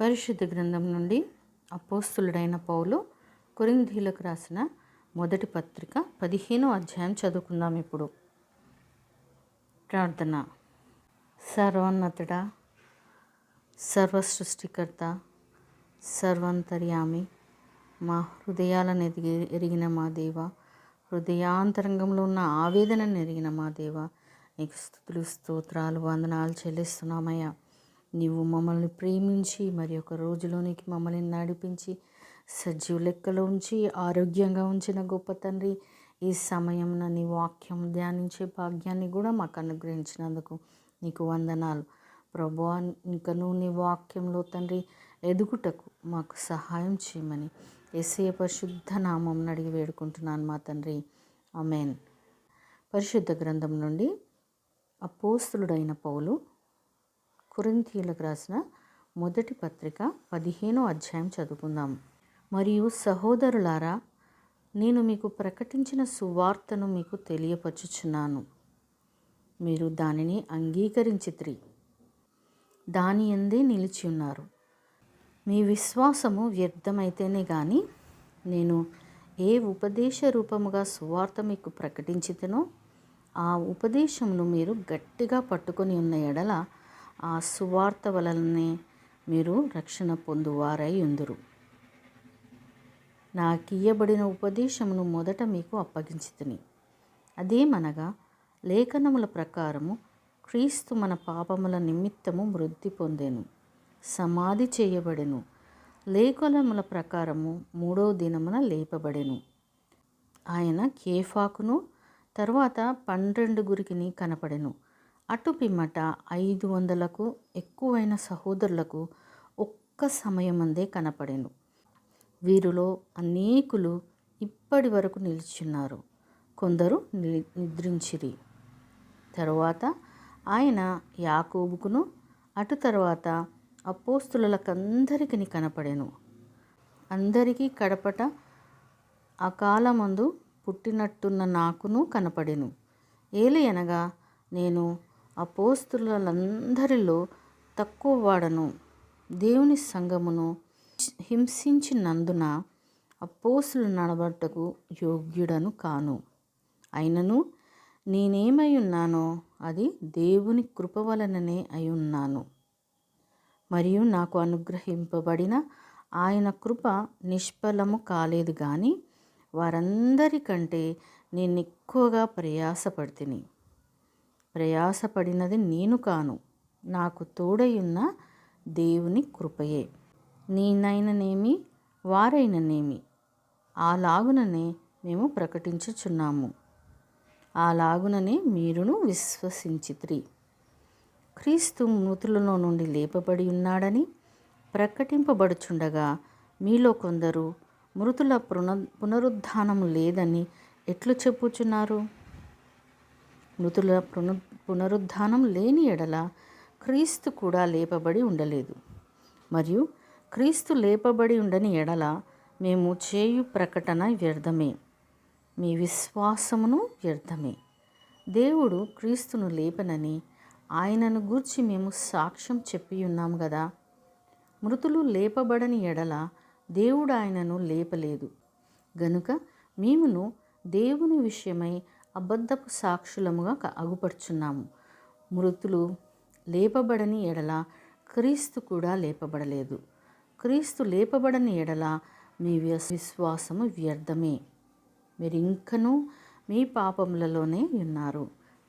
పరిశుద్ధ గ్రంథం నుండి అపోస్తులుడైన పౌలు కొరింథీయులకు రాసిన మొదటి పత్రిక 15వ అధ్యాయం చదువుకుందాం. ఇప్పుడు ప్రార్థన. సర్వోన్నతుడా, సర్వ సృష్టికర్త, సర్వాంతర్యామి, మా హృదయాలను ఎరిగిన మా దేవ, హృదయాంతరంగంలో ఉన్న ఆవేదనను ఎరిగిన మా దేవ, నీకు స్తుతులు స్తోత్రాలు వందనాలు చెల్లిస్తున్నామయ్యా. నీవు మమ్మల్ని ప్రేమించి మరి ఒక రోజులోనికి మమ్మల్ని నడిపించి సజీవ లెక్కలో ఉంచి ఆరోగ్యంగా ఉంచిన గొప్ప తండ్రి, ఈ సమయంలో నీ వాక్యం ధ్యానించే భాగ్యాన్ని కూడా మాకు అనుగ్రహించినందుకు నీకు వందనాలు ప్రభువా. ఇంకను నీ వాక్యంలో తండ్రి ఎదుగుటకు మాకు సహాయం చేయమని యేసయ్య పరిశుద్ధ నామం అడిగి వేడుకుంటున్నాను మా తండ్రి, ఆమేన్. పరిశుద్ధ గ్రంథం నుండి అపోస్తులుడైన పౌలు కొరింథీయులకు రాసిన మొదటి పత్రిక 15వ అధ్యాయం చదువుకుందాం. మరియు సహోదరులారా, నేను మీకు ప్రకటించిన సువార్తను మీకు తెలియపరచుచున్నాను. మీరు దానిని అంగీకరించితిరి, దాని యందే నిలిచి ఉన్నారు. మీ విశ్వాసము వ్యర్థమైతేనే గాని నేను ఏ ఉపదేశ రూపముగా సువార్త మీకు ప్రకటించితినో ఆ ఉపదేశమును మీరు గట్టిగా పట్టుకొని ఉన్న ఎడల ఆ సువార్త వలననే మీరు రక్షణ పొందువారై ఉందురు. నాకియ్యబడిన ఉపదేశమును మొదట మీకు అప్పగించితిని. అదేమనగా, లేఖనముల ప్రకారము క్రీస్తు మన పాపముల నిమిత్తము మృతి పొందెను, సమాధి చేయబడెను, లేఖనముల ప్రకారము 3వ దినమున లేపబడెను. ఆయన కేఫాకును తర్వాత 12 కనపడెను. అటు పిమ్మట 500కు ఎక్కువైన సహోదరులకు ఒక్క సమయమందే కనపడెను. వీరిలో అనేకులు ఇప్పటి వరకు నిలిచున్నారు, కొందరు నిద్రించిరి. తరువాత ఆయన యాకోబుకును అటు తర్వాత అపోస్తులకందరికీ కనపడెను. అందరికీ కడపట అకాలమందు పుట్టినట్టున్న నాకును కనపడెను. ఏలయనగా నేను అపోస్తులందరిలో తక్కువ వాడను, దేవుని సంఘమును హింసించినందున అపోస్తులు నడబట్టకు యోగ్యుడను కాను. అయినను నేనేమై ఉన్నానో అది దేవుని కృప వలననే అయి ఉన్నాను. మరియు నాకు అనుగ్రహింపబడిన ఆయన కృప నిష్ఫలము కాలేదు గాని వారందరికంటే నేను ఎక్కువగా ప్రయాసపడితిని. ప్రయాసపడినది నేను కాను, నాకు తోడయున్న దేవుని కృపయే. నేనైననేమి వారైననేమి అలాగుననే మేము ప్రకటించుచున్నాము, అలాగుననే మీరును విశ్వసించితిరి. క్రీస్తు మృతులలో నుండి లేపబడి ఉన్నాడని ప్రకటింపబడుచుండగా మీలో కొందరు మృతుల పునరుద్ధానం లేదని ఎట్లు చెప్పుచున్నారు? మృతుల పునరుద్ధానం లేని ఎడల క్రీస్తు కూడా లేపబడి ఉండలేదు. మరియు క్రీస్తు లేపబడి ఉండని ఎడల మేము చేయు ప్రకటన వ్యర్థమే, మీ విశ్వాసమును వ్యర్థమే. దేవుడు క్రీస్తును లేపనని ఆయనను గూర్చి మేము సాక్ష్యం చెప్పి ఉన్నాము కదా. మృతులు లేపబడని ఎడల దేవుడు ఆయనను లేపలేదు గనుక మేమును దేవుని విషయమై అబద్ధపు సాక్షులముగా అగుపడుచున్నాము. మృతులు లేపబడని ఎడల క్రీస్తు కూడా లేపబడలేదు. క్రీస్తు లేపబడని ఎడల మీ విశ్వాసము వ్యర్థమే, మీరు ఇంకనూ మీ పాపములలోనే ఉన్నారు.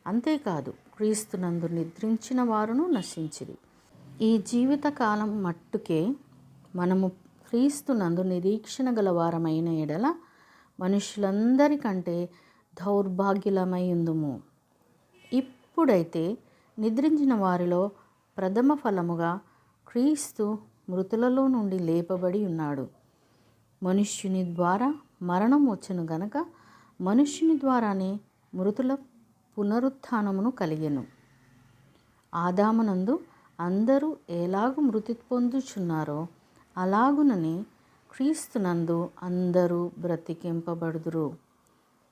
అంతేకాదు, క్రీస్తునందు నిద్రించిన వారును నశించిరి. ఈ జీవితకాలం మట్టుకే మనము క్రీస్తునందు నిరీక్షణ గలవారమైన ఎడల మనుషులందరికంటే దౌర్భాగ్యులమై ఉందుము. ఇప్పుడైతే నిద్రించిన వారిలో ప్రథమ ఫలముగా క్రీస్తు మృతులలో నుండి లేపబడి ఉన్నాడు. మనుష్యుని ద్వారా మరణం వచ్చెను గనక మనుష్యుని ద్వారానే మృతుల పునరుత్థానమును కలిగెను. ఆదామునందు అందరూ ఎలాగు మృతి పొందుచున్నారో అలాగుననే క్రీస్తునందు అందరూ బ్రతికింపబడుదురు.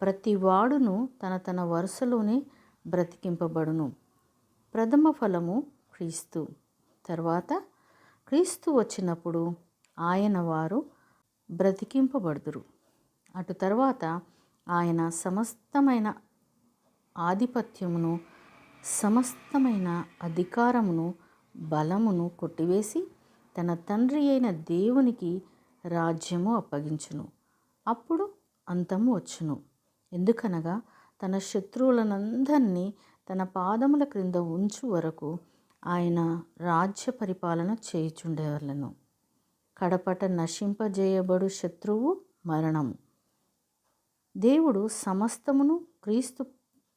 ప్రతి వాడును తన తన వరుసలోనే బ్రతికింపబడును. ప్రథమ ఫలము క్రీస్తు, తర్వాత క్రీస్తు వచ్చినప్పుడు ఆయన వారు బ్రతికింపబడుదురు. అటు తర్వాత ఆయన సమస్తమైన ఆధిపత్యమును, సమస్తమైన అధికారమును, బలమును కొట్టివేసి తన తండ్రి అయిన దేవునికి రాజ్యము అప్పగించును. అప్పుడు అంతము వచ్చును. ఎందుకనగా తన శత్రువులనందరినీ తన పాదముల క్రింద ఉంచు వరకు ఆయన రాజ్య పరిపాలన చేయుచుండేవాళ్ళను. కడపట నశింపజేయబడు శత్రువు మరణము. దేవుడు సమస్తమును క్రీస్తు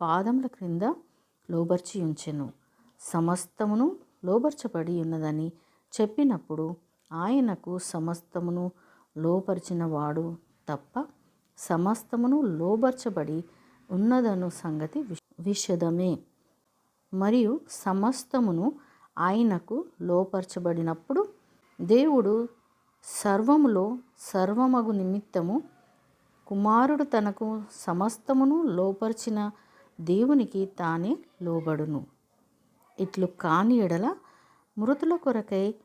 పాదముల క్రింద లోబర్చి ఉంచెను. సమస్తమును లోబర్చబడి ఉన్నదని చెప్పినప్పుడు ఆయనకు సమస్తమును లోపరిచిన వాడు తప్ప సమస్తమును లోబర్చబడి ఉన్నదను సంగతి విషదమే. మరియు సమస్తమును ఆయనకు లోపరచబడినప్పుడు దేవుడు సర్వములో సర్వమగు నిమిత్తము కుమారుడు తనకు సమస్తమును లోపరిచిన దేవునికి తానే లోబడును. ఇట్లు కాని ఎడల మృతుల కొరకై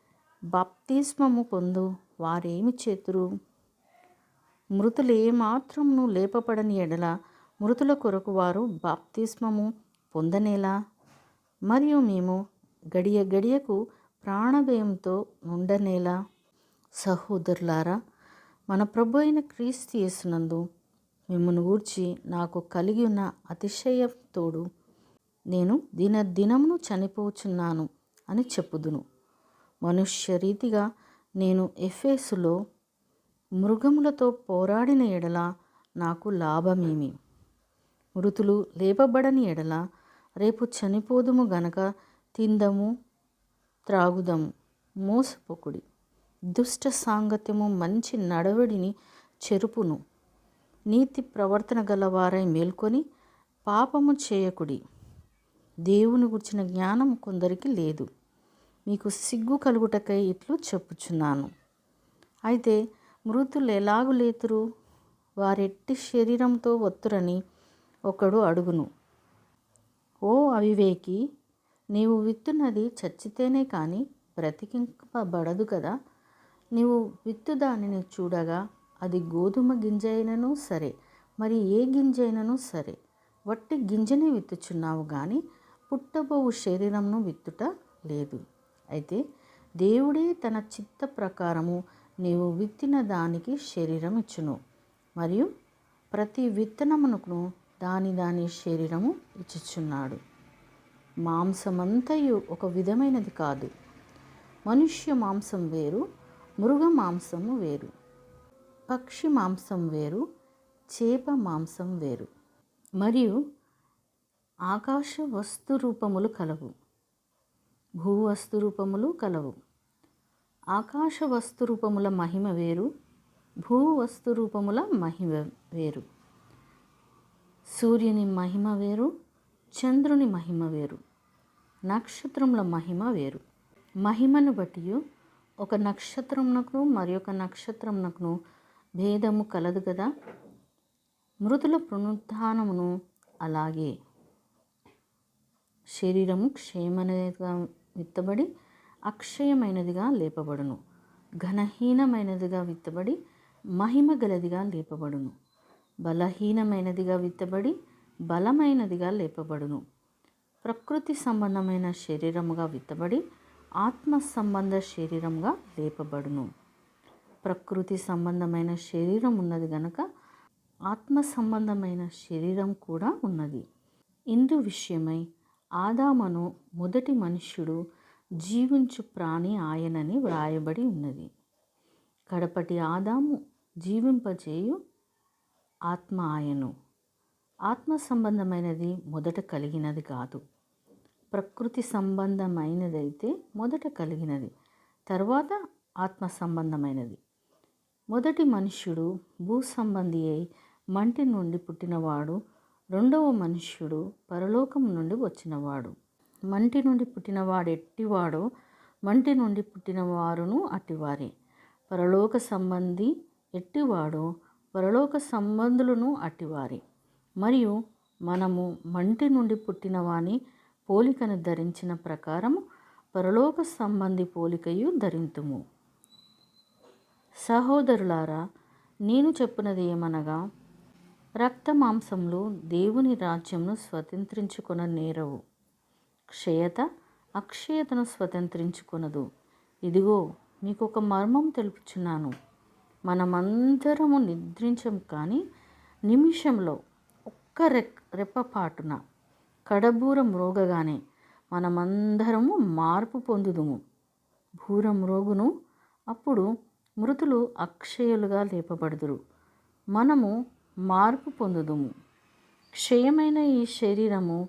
బాప్తిస్మము పొందు వారేమి చేతురు? మృతులు ఏమాత్రమును లేపబడని ఎడల మృతుల కొరకు వారు బాప్తిస్మము పొందనేలా? మరియు మేము గడియ గడియకు ప్రాణభయంతో ఉండనేలా? సహోదరులారా, మన ప్రభు అయిన క్రీస్తు యేసునందు మిమ్మును గూర్చి నాకు కలిగి ఉన్న అతిశయంతోడు నేను దినమును చనిపోచున్నాను అని చెప్పుదును. మనుష్య రీతిగా నేను ఎఫెసులో మృగములతో పోరాడిన ఎడల నాకు లాభమేమి? మృతులు లేపబడని ఎడల రేపు చనిపోదుము గనక తిందము త్రాగుదము, మోసపోకుడి. దుష్ట సాంగత్యము మంచి నడవడిని చెరుపును. నీతి ప్రవర్తన గలవారై మేల్కొని పాపము చేయకుడి. దేవుని గుర్చిన జ్ఞానం కొందరికి లేదు. మీకు సిగ్గు కలుగుటకై ఇట్లు చెప్పుచున్నాను. అయితే మృతులు ఎలాగు లేతురు? వారెట్టి శరీరంతో వత్తురని ఒకడు అడుగును. ఓ అవివేకి, నీవు విత్తున్నది చచ్చితేనే కానీ బ్రతికింపబడదు కదా. నీవు విత్తు దానిని చూడగా అది గోధుమ గింజ అయినను సరే, మరి ఏ గింజ అయినను సరే, వట్టి గింజనే విత్తుచున్నావు కానీ పుట్టబోవు శరీరంను విత్తుట లేదు. అయితే దేవుడే తన చిత్త ప్రకారము నీవు విత్తిన దానికి శరీరం ఇచ్చును. మరియు ప్రతి విత్తనమునకును దాని దాని శరీరము ఇచ్చుచున్నాడు. మాంసమంతయు ఒక విధమైనది కాదు. మనుష్య మాంసం వేరు, మృగ మాంసము వేరు, పక్షి మాంసం వేరు, చేప మాంసం వేరు. మరియు ఆకాశ వస్తు రూపములు కలవు, భూవస్తు రూపములు కలవు. ఆకాశ వస్తు రూపముల మహిమ వేరు, భూవస్తు రూపముల మహిమ వేరు. సూర్యుని మహిమ వేరు, చంద్రుని మహిమ వేరు, నక్షత్రముల మహిమ వేరు. మహిమను బట్టి ఒక నక్షత్రమునకును మరి ఒక నక్షత్రమునకును భేదము కలదు కదా. మృతుల పునరుత్థానమును అలాగే. శరీరము క్షయమైనదిగా విత్తబడి అక్షయమైనదిగా లేపబడును. ఘనహీనమైనదిగా విత్తబడి మహిమ గలదిగా లేపబడును. బలహీనమైనదిగా విత్తబడి బలమైనదిగా లేపబడును. ప్రకృతి సంబంధమైన శరీరముగా విత్తబడి ఆత్మ సంబంధ శరీరముగా లేపబడును. ప్రకృతి సంబంధమైన శరీరం ఉన్నది గనక ఆత్మ సంబంధమైన శరీరం కూడా ఉన్నది. ఇందు విషయమై ఆదామును మొదటి మనుష్యుడు జీవించు ప్రాణి ఆయనని వ్రాయబడి ఉన్నది. కడపటి ఆదాము జీవింపజేయు ఆత్మ ఆయను. ఆత్మ సంబంధమైనది మొదట కలిగినది కాదు, ప్రకృతి సంబంధమైనదైతే మొదట కలిగినది, తర్వాత ఆత్మ సంబంధమైనది. మొదటి మనుష్యుడు భూ సంబంధి అయి మంటి నుండి పుట్టినవాడు. రెండవ మనుష్యుడు పరలోకం నుండి వచ్చినవాడు. మంటి నుండి పుట్టినవాడు ఎట్టివాడో మంటి నుండి పుట్టిన వారును అట్టివారే. పరలోక సంబంధి ఎట్టివాడో పరలోక సంబంధులను అట్టివారే. మరియు మనము మంటి నుండి పుట్టిన వాని పోలికను ధరించిన ప్రకారము పరలోక సంబంధి పోలికయు ధరింతుము. సహోదరులారా, నేను చెప్పునది ఏమనగా, రక్త మాంసములు దేవుని రాజ్యమును స్వతంత్రించుకొన నేరవు. క్షయత అక్షయతను స్వతంత్రించుకొనదు. ఇదిగో మీకు ఒక మర్మం తెలుపుచున్నాను. మనమందరము నిద్రించం, కానీ నిమిషంలో ఒక్క రెప్పపాటున కడబూర మ్రోగగానే మనమందరము మార్పు పొందుదుము. బూర మ్రోగును, అప్పుడు మృతులు అక్షయులుగా లేపబడుదురు. మనము మార్పు పొందుదుము. క్షయమైన ఈ శరీరము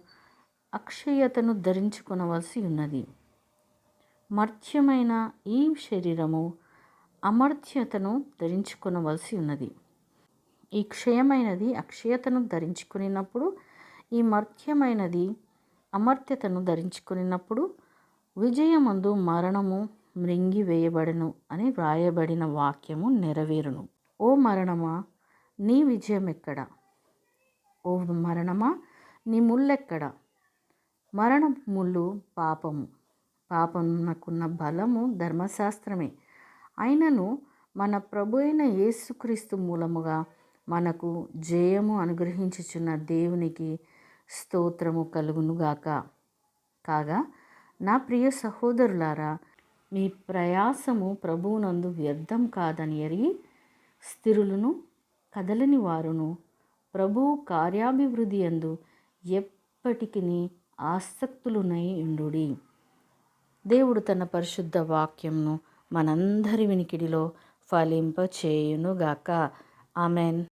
అక్షయతను ధరించుకొనవలసి ఉన్నది. మర్త్యమైన ఈ శరీరము అమర్త్యతను ధరించుకొనవలసి ఉన్నది. ఈ క్షయమైనది అక్షయతను ధరించుకున్నప్పుడు, ఈ మర్త్యమైనది అమర్త్యతను ధరించుకున్నప్పుడు విజయమందు మరణము మృంగి వేయబడెను అని వ్రాయబడిన వాక్యము నెరవేరును. ఓ మరణమా, నీ విజయం ఎక్కడ? ఓ మరణమా, నీ ముల్లెక్కడ? మరణ ముళ్ళు పాపము. పాపమునకున్న బలము ధర్మశాస్త్రమే. అయినను మన ప్రభు అయిన యేసుక్రీస్తు మూలముగా మనకు జయము అనుగ్రహించుచున్న దేవునికి స్తోత్రము కలుగునుగాక. కాగా నా ప్రియ సహోదరులారా, మీ ప్రయాసము ప్రభువునందు వ్యర్థం కాదని ఎరిగి స్థిరులను కదలని వారును ప్రభువు కార్యాభివృద్ధి యందు ఎప్పటికీ ఆసక్తులునై ఉండుడి. దేవుడు తన పరిశుద్ధ వాక్యంను మనందరి వినికిడిలో ఫలింపచేయునుగాక. ఆమెన్.